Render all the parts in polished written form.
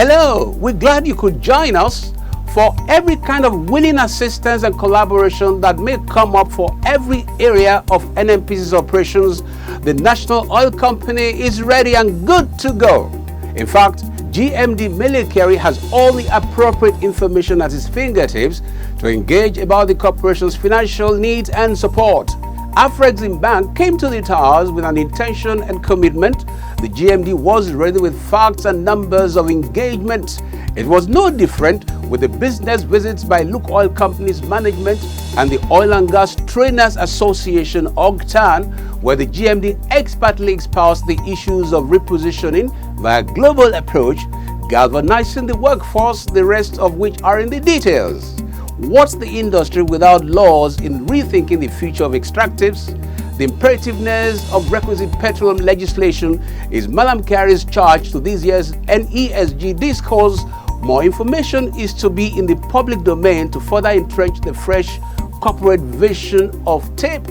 Hello, we're glad you could join us for every kind of willing assistance and collaboration that may come up for every area of NNPC's operations. The National Oil Company is ready and good to go. In fact, GMD Military has all the appropriate information at its fingertips to engage about the corporation's financial needs and support. Afrexim Bank came to the towers with an intention and commitment. The GMD was ready with facts and numbers of engagement. It was no different with the business visits by Luke Oil Company's management and the Oil and Gas Trainers Association Oct, where the GMD expertly espoused the issues of repositioning via global approach, galvanizing the workforce, the rest of which are in the details. What's the industry without laws in rethinking the future of extractives? The imperativeness of requisite petroleum legislation is Madam Carey's charge to this year's NESG discourse. More information is to be in the public domain to further entrench the fresh corporate vision of TAPE.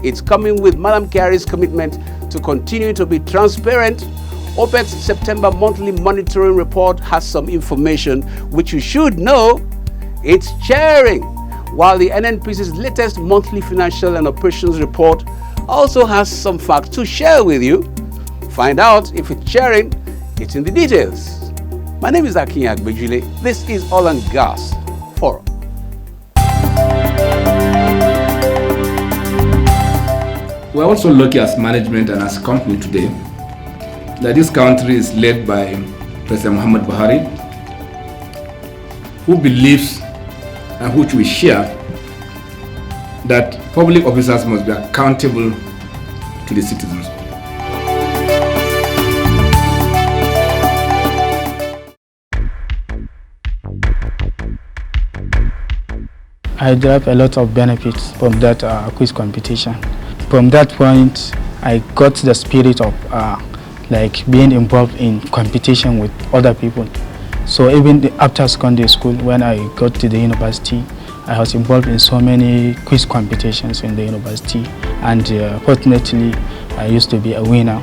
It's coming with Madam Carey's commitment to continue to be transparent. OPEC's September monthly monitoring report has some information which you should know. It's sharing, while the NNPC's latest monthly financial and operations report also has some facts to share with you. Find out if it's sharing, it's in the details. My name is Akin Agbejile. This is Oil and Gas Forum. We're also lucky as management and as a company today that this country is led by President Muhammad Buhari, who believes and which we share that public officers must be accountable to the citizens. I derive a lot of benefits from that quiz competition. From that point, I got the spirit of being involved in competition with other people. So even after secondary school, when I got to the university, I was involved in so many quiz competitions in the university, and fortunately, I used to be a winner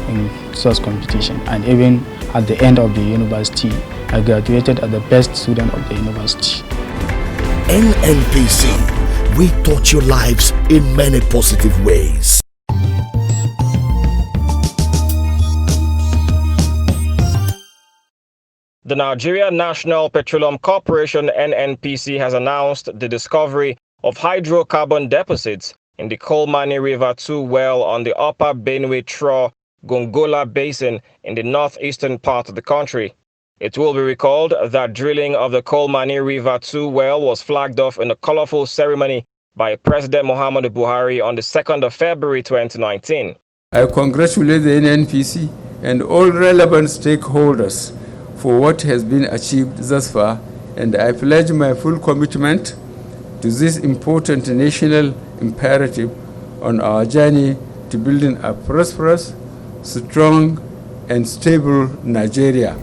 in such competition. And even at the end of the university, I graduated as the best student of the university. NNPC, we touch your lives in many positive ways. The Nigeria National Petroleum Corporation (NNPC) has announced the discovery of hydrocarbon deposits in the Kolmani River 2 well on the upper Benue Traw Gongola Basin in the northeastern part of the country. It will be recalled that drilling of the Kolmani River 2 well was flagged off in a colorful ceremony by President Muhammadu Buhari on the 2nd of February 2019. I congratulate the NNPC and all relevant stakeholders for what has been achieved thus far, and I pledge my full commitment to this important national imperative on our journey to building a prosperous, strong, and stable Nigeria.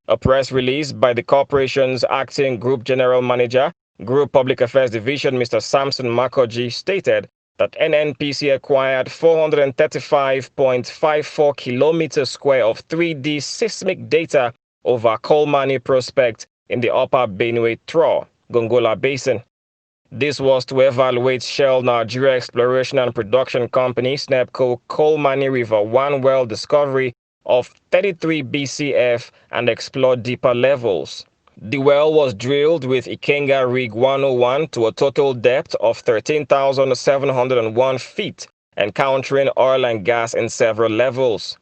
A press release by the corporation's acting Group General Manager, Group Public Affairs Division, Mr. Samson Makoji, stated that NNPC acquired 435.54 kilometers square of 3D seismic data over Kolmani prospect in the upper Benue Traw Gongola Basin. This was to evaluate Shell Nigeria Exploration and Production Company (SNEPCO) Kolmani River 1 well discovery of 33 BCF and explore deeper levels. The well was drilled with Ikenga Rig 101 to a total depth of 13,701 feet, encountering oil and gas in several levels.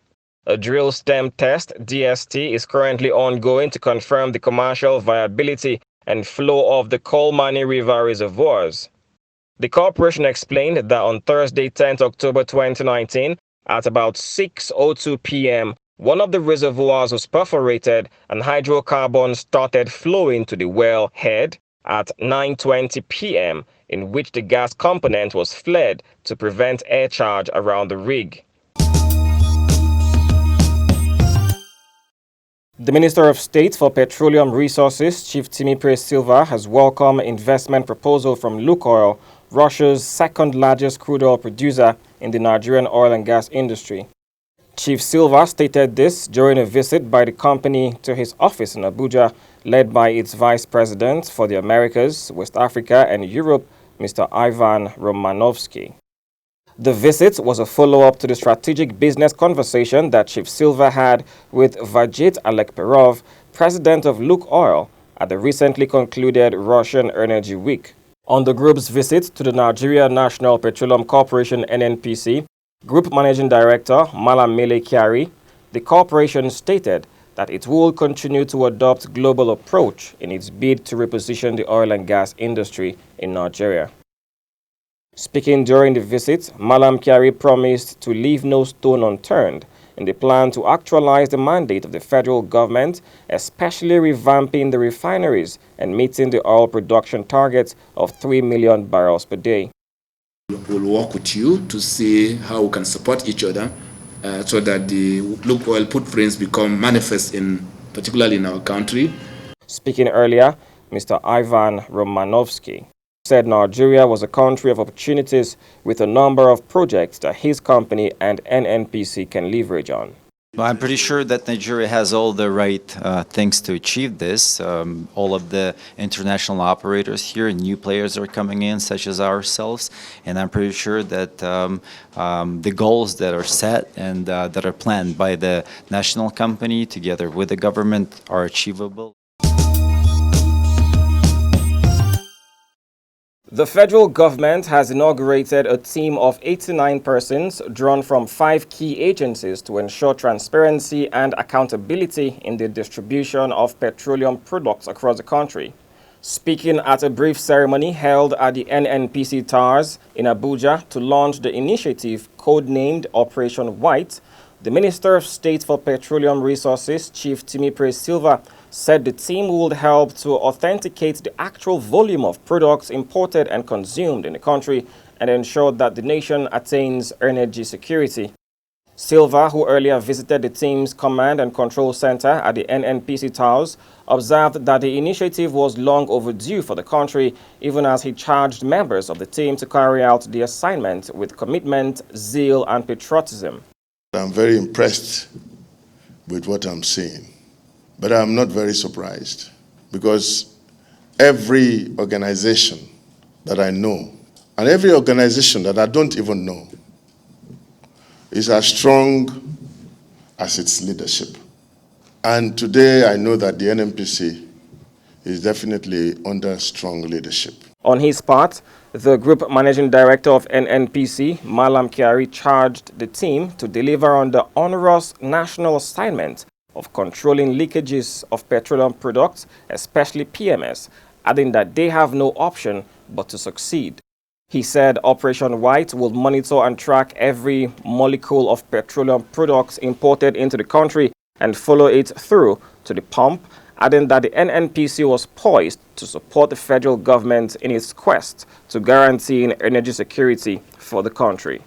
A drill stem test (DST) is currently ongoing to confirm the commercial viability and flow of the Kolmani River reservoirs. The corporation explained that on Thursday, 10th October 2019, at about 6:02 p.m., one of the reservoirs was perforated and hydrocarbons started flowing to the well head at 9:20 p.m., in which the gas component was fled to prevent air charge around the rig. The Minister of State for Petroleum Resources, Chief Timipre Silva, has welcomed investment proposal from Lukoil, Russia's second largest crude oil producer in the Nigerian oil and gas industry. Chief Silva stated this during a visit by the company to his office in Abuja, led by its Vice President for the Americas, West Africa and Europe, Mr. Ivan Romanovsky. The visit was a follow-up to the strategic business conversation that Chief Silva had with Vagit Alekperov, president of Lukoil, at the recently concluded Russian Energy Week. On the group's visit to the Nigeria National Petroleum Corporation (NNPC), Group Managing Director Malam Mele Kyari, the corporation stated that it will continue to adopt global approach in its bid to reposition the oil and gas industry in Nigeria. Speaking during the visit, Malam Kyari promised to leave no stone unturned in the plan to actualize the mandate of the federal government, especially revamping the refineries and meeting the oil production target of 3 million barrels per day. We'll work with you to see how we can support each other so that the Lukoil footprints become manifest, particularly in our country. Speaking earlier, Mr. Ivan Romanovsky said Nigeria was a country of opportunities with a number of projects that his company and NNPC can leverage on. Well, I'm pretty sure that Nigeria has all the right things to achieve this. All of the international operators here, new players are coming in, such as ourselves, and I'm pretty sure that the goals that are set and that are planned by the national company together with the government are achievable. The federal government has inaugurated a team of 89 persons drawn from 5 key agencies to ensure transparency and accountability in the distribution of petroleum products across the country. Speaking at a brief ceremony held at the NNPC Towers in Abuja to launch the initiative codenamed Operation White, the Minister of State for Petroleum Resources, Chief Timipre Silva, said the team would help to authenticate the actual volume of products imported and consumed in the country and ensure that the nation attains energy security. Silva, who earlier visited the team's command and control center at the NNPC Towers, observed that the initiative was long overdue for the country, even as he charged members of the team to carry out the assignment with commitment, zeal, and patriotism. I'm very impressed with what I'm seeing. But I'm not very surprised because every organization that I know and every organization that I don't even know is as strong as its leadership. And today I know that the NNPC is definitely under strong leadership. On his part, the Group Managing Director of NNPC, Malam Kyari, charged the team to deliver on the onerous national assignment of controlling leakages of petroleum products, especially PMS, adding that they have no option but to succeed. He said Operation White will monitor and track every molecule of petroleum products imported into the country and follow it through to the pump, adding that the NNPC was poised to support the federal government in its quest to guaranteeing energy security for the country.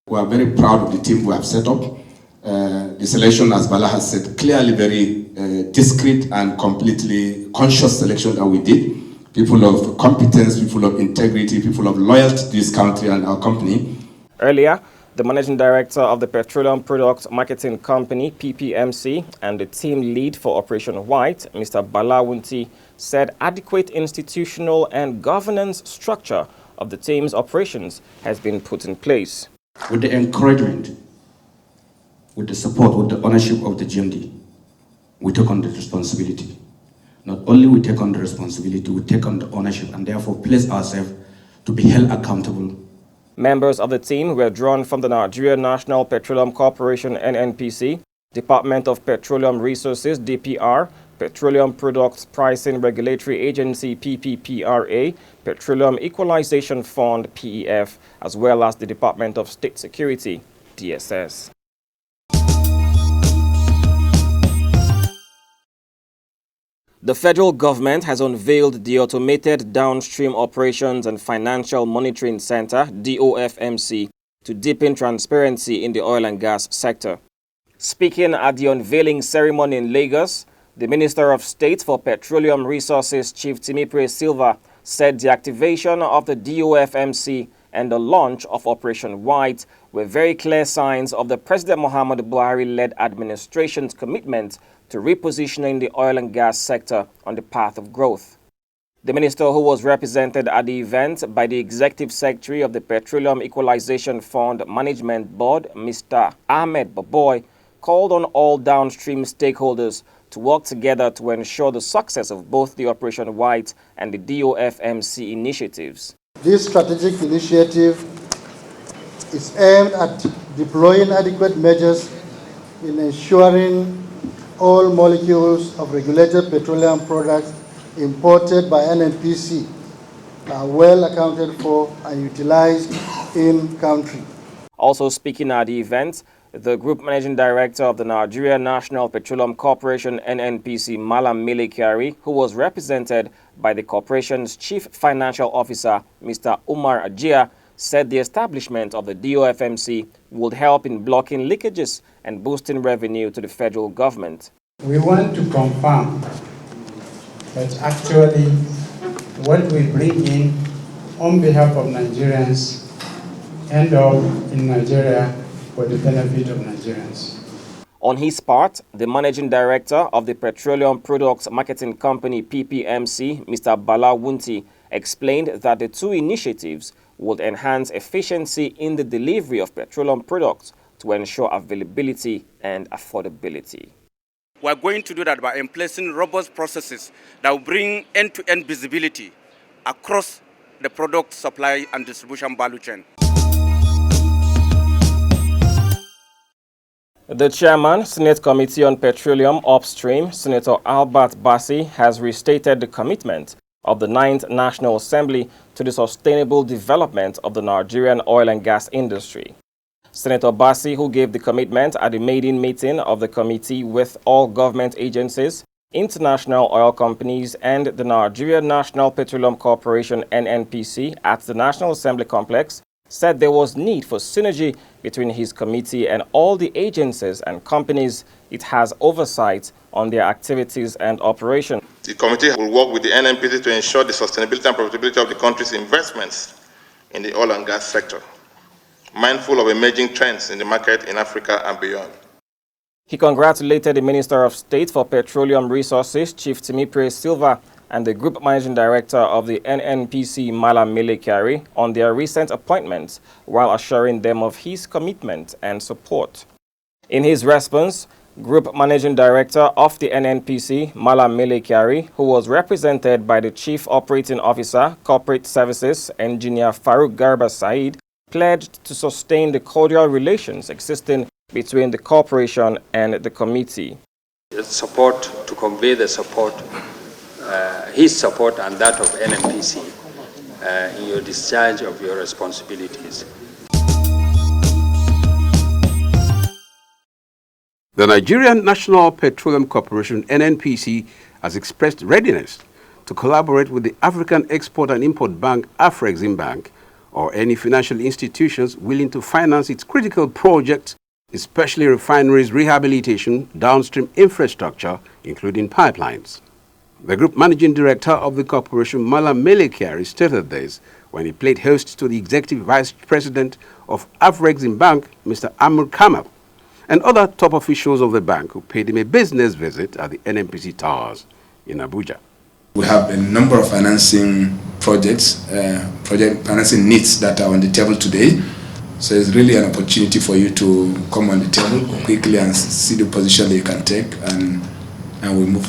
We are very proud of the team we have set up. The selection, as Bala has said, clearly very discreet and completely conscious selection that we did. People of competence, people of integrity, people of loyalty to this country and our company. Earlier, the Managing Director of the Petroleum Products Marketing Company, PPMC, and the team lead for Operation White, Mr. Bala Wunti, said adequate institutional and governance structure of the team's operations has been put in place. With the encouragement, with the support, with the ownership of the GMD, we took on the responsibility. Not only we take on the responsibility, we take on the ownership and therefore place ourselves to be held accountable. Members of the team were drawn from the Nigeria National Petroleum Corporation (NNPC), Department of Petroleum Resources (DPR), Petroleum Products Pricing Regulatory Agency (PPPRA), Petroleum Equalization Fund (PEF), as well as the Department of State Security (DSS). The federal government has unveiled the Automated Downstream Operations and Financial Monitoring Center (DOFMC) to deepen transparency in the oil and gas sector. Speaking at the unveiling ceremony in Lagos, the Minister of State for Petroleum Resources, Chief Timipre Silva, said the activation of the DOFMC and the launch of Operation White were very clear signs of the President Muhammadu Buhari-led administration's commitment to repositioning the oil and gas sector on the path of growth. The minister, who was represented at the event by the Executive Secretary of the Petroleum Equalization Fund Management Board, Mr. Ahmed Baboy, called on all downstream stakeholders to work together to ensure the success of both the Operation White and the DOFMC initiatives. This strategic initiative is aimed at deploying adequate measures in ensuring all molecules of regulated petroleum products imported by NNPC are well accounted for and utilized in country. Also speaking at the event, the Group Managing Director of the Nigeria National Petroleum Corporation NNPC, Malam Mele Kyari, who was represented by the corporation's Chief Financial Officer, Mr. Umar Ajia, said the establishment of the DOFMC would help in blocking leakages and boosting revenue to the federal government. We want to confirm that actually what we bring in on behalf of Nigerians end up in Nigeria for the benefit of Nigerians. On his part, the Managing Director of the Petroleum Products Marketing Company PPMC, Mr. Bala Wunti, explained that the two initiatives would enhance efficiency in the delivery of petroleum products to ensure availability and affordability. We are going to do that by emplacing robust processes that will bring end-to-end visibility across the product supply and distribution value chain. The chairman, Senate Committee on Petroleum Upstream, Senator Albert Bassi, has restated the commitment of the 9th National Assembly to the sustainable development of the Nigerian oil and gas industry. Senator Bassi, who gave the commitment at the maiden meeting of the committee with all government agencies, international oil companies, and the Nigerian National Petroleum Corporation (NNPC) at the National Assembly complex, said there was need for synergy between his committee and all the agencies and companies it has oversight on their activities and operation. The committee will work with the NNPC to ensure the sustainability and profitability of the country's investments in the oil and gas sector, mindful of emerging trends in the market in Africa and beyond. He congratulated the Minister of State for Petroleum Resources, Chief Timipre Silva, and the Group Managing Director of the NNPC, Malam Mele Kyari, on their recent appointments, while assuring them of his commitment and support. In his response, Group Managing Director of the NNPC, Malam Mele Kyari, who was represented by the Chief Operating Officer, Corporate Services, Engineer Farouk Garba Said, pledged to sustain the cordial relations existing between the corporation and the committee. Support, to convey the support, his support and that of NNPC in your discharge of your responsibilities. The Nigerian National Petroleum Corporation (NNPC) has expressed readiness to collaborate with the African Export and Import Bank (Afrexim Bank) or any financial institutions willing to finance its critical projects, especially refineries rehabilitation, downstream infrastructure, including pipelines. The Group Managing Director of the corporation, Malam Mele Kyari, stated this when he played host to the Executive Vice President of Afrexim Bank, Mr. Amr Kamal, and other top officials of the bank who paid him a business visit at the NNPC Towers in Abuja. We have a number of financing projects, financing needs that are on the table today. So it's really an opportunity for you to come on the table quickly and see the position that you can take, and we move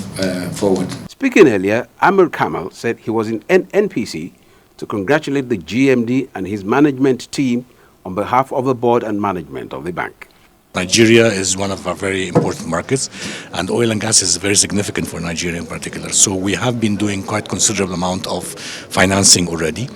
forward. Speaking earlier, Amr Kamal said he was in NNPC to congratulate the GMD and his management team on behalf of the board and management of the bank. Nigeria is one of our very important markets, and oil and gas is very significant for Nigeria in particular. So we have been doing quite considerable amount of financing already.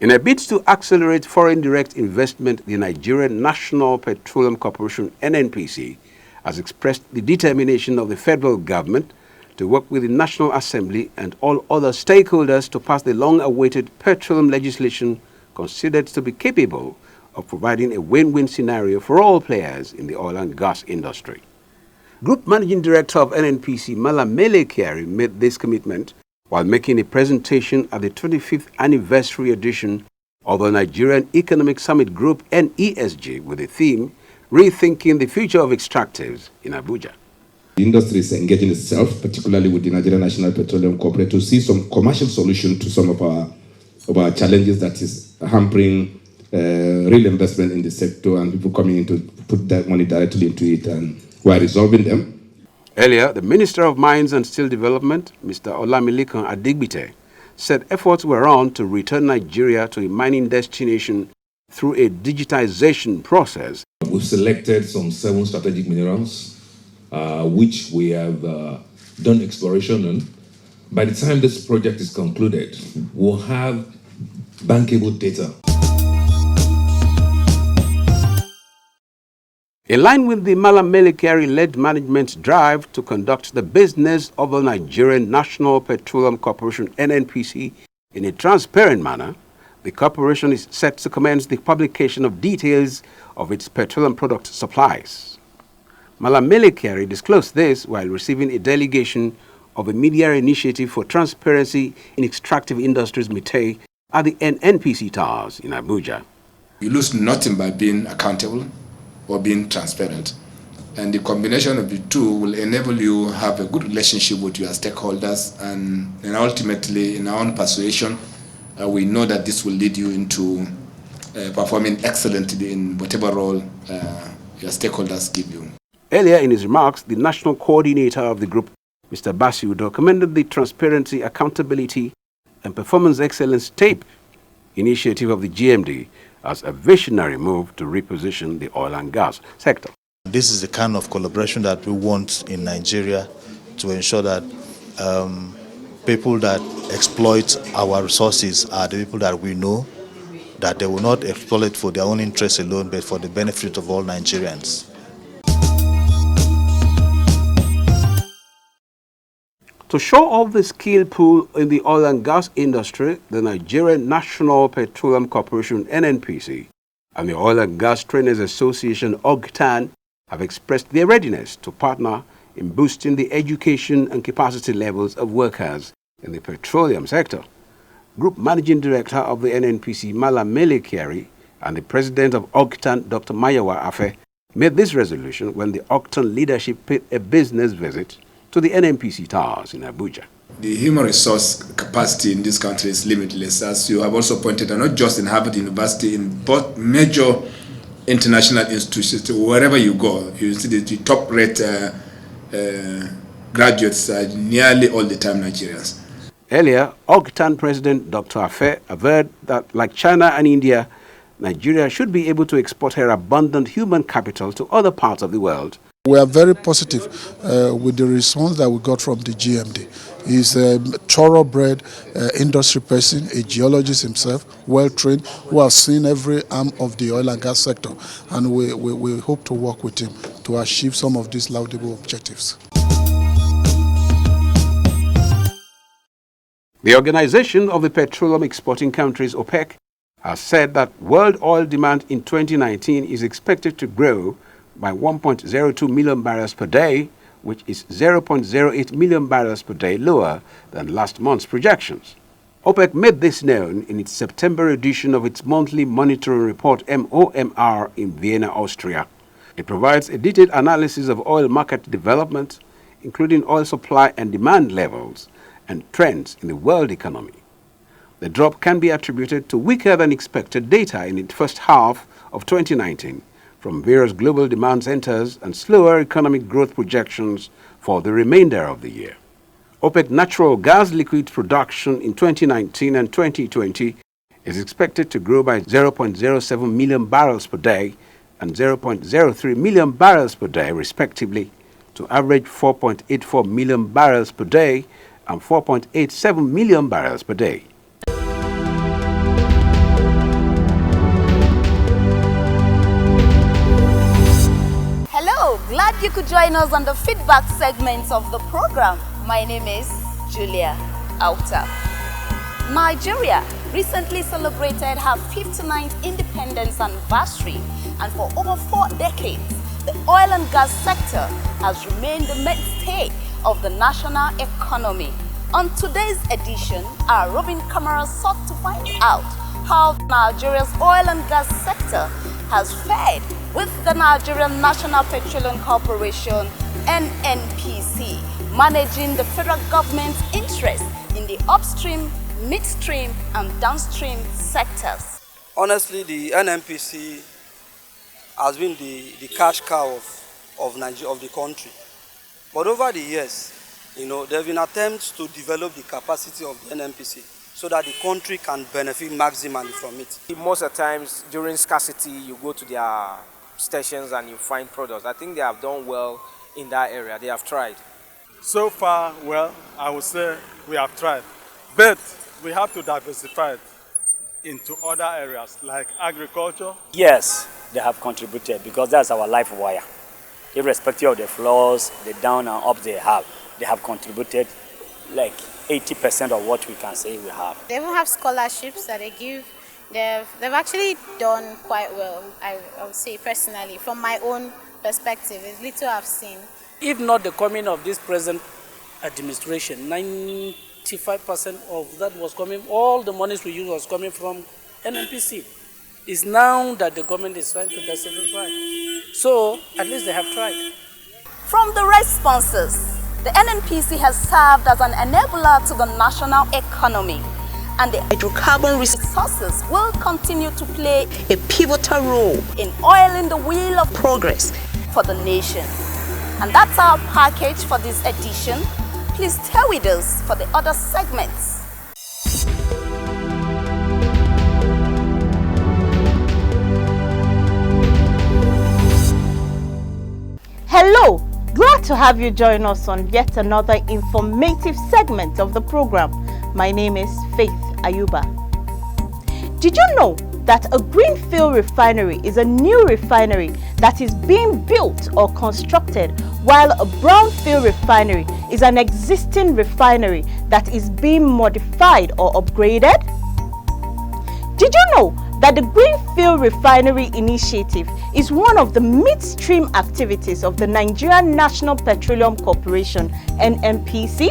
In a bid to accelerate foreign direct investment, the Nigerian National Petroleum Corporation (NNPC) has expressed the determination of the federal government to work with the National Assembly and all other stakeholders to pass the long-awaited petroleum legislation considered to be capable of providing a win-win scenario for all players in the oil and gas industry. Group Managing Director of NNPC, Malam Mele Kyari, made this commitment while making a presentation at the 25th anniversary edition of the Nigerian Economic Summit Group NESG with the theme Rethinking the Future of Extractives in Abuja. The industry is engaging itself, particularly with the Nigerian National Petroleum Corporation, to see some commercial solution to some of our challenges that is hampering real investment in the sector and people coming in to put that money directly into it, and we are resolving them. Earlier, the Minister of Mines and Steel Development, Mr. Olamilekan Adigbite, said efforts were on to return Nigeria to a mining destination through a digitization process. We've selected some 7 strategic minerals, which we have done exploration on. By the time this project is concluded, we'll have bankable data. In line with the Malam Mele Kyari-led management's drive to conduct the business of the Nigerian National Petroleum Corporation (NNPC) in a transparent manner, the corporation is set to commence the publication of details of its petroleum product supplies. Malam Mele Kyari disclosed this while receiving a delegation of a media initiative for transparency in extractive industries (MITE) at the NNPC Towers in Abuja. You lose nothing by being accountable or being transparent. And the combination of the two will enable you to have a good relationship with your stakeholders, and ultimately, in our own persuasion, we know that this will lead you into performing excellently in whatever role your stakeholders give you. Earlier in his remarks, the national coordinator of the group, Mr. Basiudo, commended the Transparency, Accountability and Performance Excellence TAPE initiative of the GMD as a visionary move to reposition the oil and gas sector. This is the kind of collaboration that we want in Nigeria to ensure that people that exploit our resources are the people that we know, that they will not exploit for their own interests alone, but for the benefit of all Nigerians. To show off the skill pool in the oil and gas industry, the Nigerian National Petroleum Corporation (NNPC) and the Oil and Gas Trainers Association (OGTAN) have expressed their readiness to partner in boosting the education and capacity levels of workers in the petroleum sector. Group Managing Director of the NNPC, Malam Mele Kyari, and the President of OGTAN, Dr. Mayowa Afe, made this resolution when the OGTAN leadership paid a business visit to the NNPC Towers in Abuja. The human resource capacity in this country is limitless, as you have also pointed out, not just in Harvard University, in both major international institutions. Wherever you go, you see the top-rate graduates are nearly all the time Nigerians. Earlier, OGTAN President Dr. Afe averred that, like China and India, Nigeria should be able to export her abundant human capital to other parts of the world. We are very positive with the response that we got from the GMD. He's a thoroughbred industry person, a geologist himself, well-trained, who has seen every arm of the oil and gas sector. And we hope to work with him to achieve some of these laudable objectives. The Organization of the Petroleum Exporting Countries, OPEC, has said that world oil demand in 2019 is expected to grow by 1.02 million barrels per day, which is 0.08 million barrels per day lower than last month's projections. OPEC made this known in its September edition of its monthly monitoring report MOMR in Vienna, Austria. It provides a detailed analysis of oil market development, including oil supply and demand levels and trends in the world economy. The drop can be attributed to weaker than expected data in the first half of 2019 from various global demand centers and slower economic growth projections for the remainder of the year. OPEC natural gas liquid production in 2019 and 2020 is expected to grow by 0.07 million barrels per day and 0.03 million barrels per day, respectively, to average 4.84 million barrels per day and 4.87 million barrels per day. Glad you could join us on the feedback segment of the program. My name is Julia Auta. Nigeria recently celebrated her 59th independence anniversary, and for over 4 decades, the oil and gas sector has remained the mainstay of the national economy. On today's edition, our roving camera sought to find out how Nigeria's oil and gas sector has fared with the Nigerian National Petroleum Corporation, NNPC, managing the federal government's interest in the upstream, midstream, and downstream sectors. Honestly, the NNPC has been the cash cow of Nigeria, of the country. But over the years, there have been attempts to develop the capacity of the NNPC so that the country can benefit maximally from it. Most of the times during scarcity, you go to their stations and you find products. I think they have done well in that area. They have tried. So far, well, I would say we have tried. But we have to diversify it into other areas like agriculture. Yes, they have contributed because that's our life wire. Irrespective of the flaws, the down and up they have contributed like 80% of what we can say we have. They even have scholarships that they give. They've actually done quite well, I would say personally. From my own perspective, it's little I've seen. If not the coming of this present administration, 95% of that was coming, all the monies we use was coming from NNPC. It's now that the government is trying to diversify. So at least they have tried. From the responses, the NNPC has served as an enabler to the national economy, and the hydrocarbon resources will continue to play a pivotal role in oiling the wheel of progress for the nation. And that's our package for this edition. Please stay with us for the other segments. Hello, glad to have you join us on yet another informative segment of the program. My name is Faith Ayuba. Did you know that a greenfield refinery is a new refinery that is being built or constructed, while a brownfield refinery is an existing refinery that is being modified or upgraded? Did you know that the Greenfield Refinery Initiative is one of the midstream activities of the Nigerian National Petroleum Corporation, NNPC?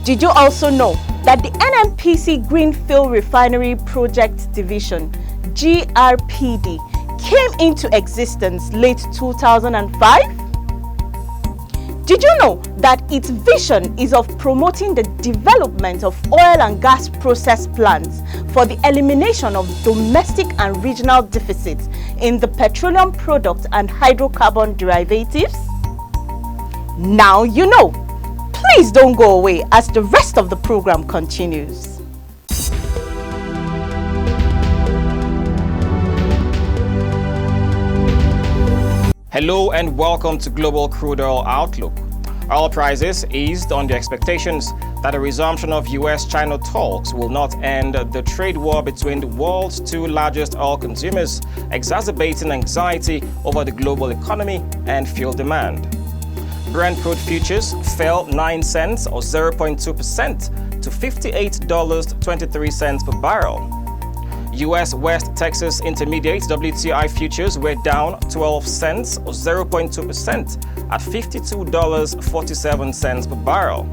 Did you also know that the NNPC Greenfield Refinery Project Division, GRPD, came into existence late 2005? Did you know that its vision is of promoting the development of oil and gas process plants for the elimination of domestic and regional deficits in the petroleum product and hydrocarbon derivatives? Now you know. Please don't go away as the rest of the program continues. Hello and welcome to Global Crude Oil Outlook. Oil prices eased on the expectations that a resumption of US-China talks will not end the trade war between the world's two largest oil consumers, exacerbating anxiety over the global economy and fuel demand. Brent crude futures fell 9 cents or 0.2% to $58.23 per barrel. U.S. West Texas Intermediate WTI futures were down 12 cents or 0.2% at $52.47 per barrel.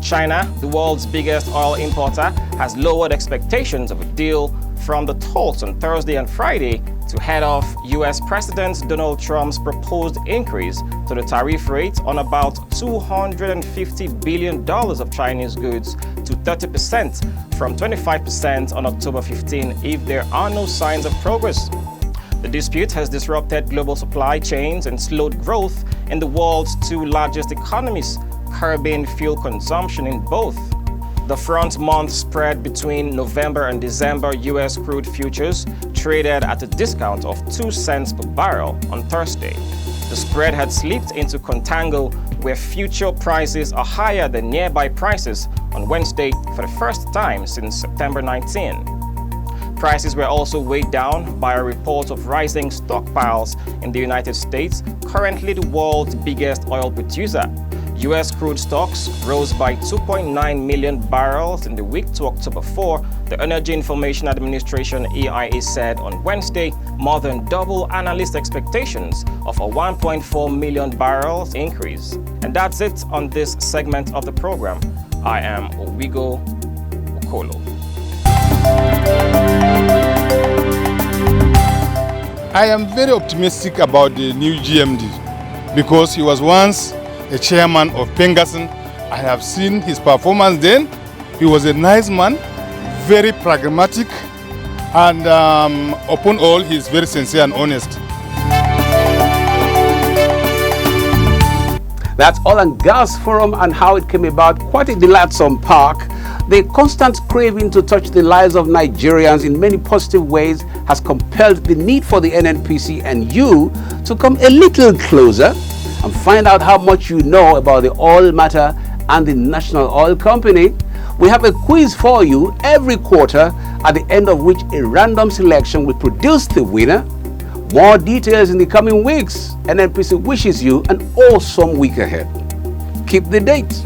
China, the world's biggest oil importer, has lowered expectations of a deal from the talks on Thursday and Friday to head off U.S. President Donald Trump's proposed increase to the tariff rate on about $250 billion of Chinese goods to 30% from 25% on October 15 if there are no signs of progress. The dispute has disrupted global supply chains and slowed growth in the world's two largest economies, curbing fuel consumption in both. The front-month spread between November and December U.S. crude futures traded at a discount of 2 cents per barrel on Thursday. The spread had slipped into contango where future prices are higher than nearby prices on Wednesday for the first time since September 19. Prices were also weighed down by a report of rising stockpiles in the United States, currently the world's biggest oil producer. U.S. crude stocks rose by 2.9 million barrels in the week to October 4, the Energy Information Administration EIA said on Wednesday, more than double analyst expectations of a 1.4 million barrels increase. And that's it on this segment of the program. I am Owigo Okolo. I am very optimistic about the new GMD because he was once a chairman of Pengasen. I have seen his performance then. He was a nice man, very pragmatic, and upon all, he is very sincere and honest. That's Oil and Gas Forum and how it came about. Quite a delightsome park. The constant craving to touch the lives of Nigerians in many positive ways has compelled the need for the NNPC and you to come a little closer and find out how much you know about the oil matter and the National Oil Company. We have a quiz for you every quarter, at the end of which a random selection will produce the winner. More details in the coming weeks. NNPC wishes you an awesome week ahead. Keep the date.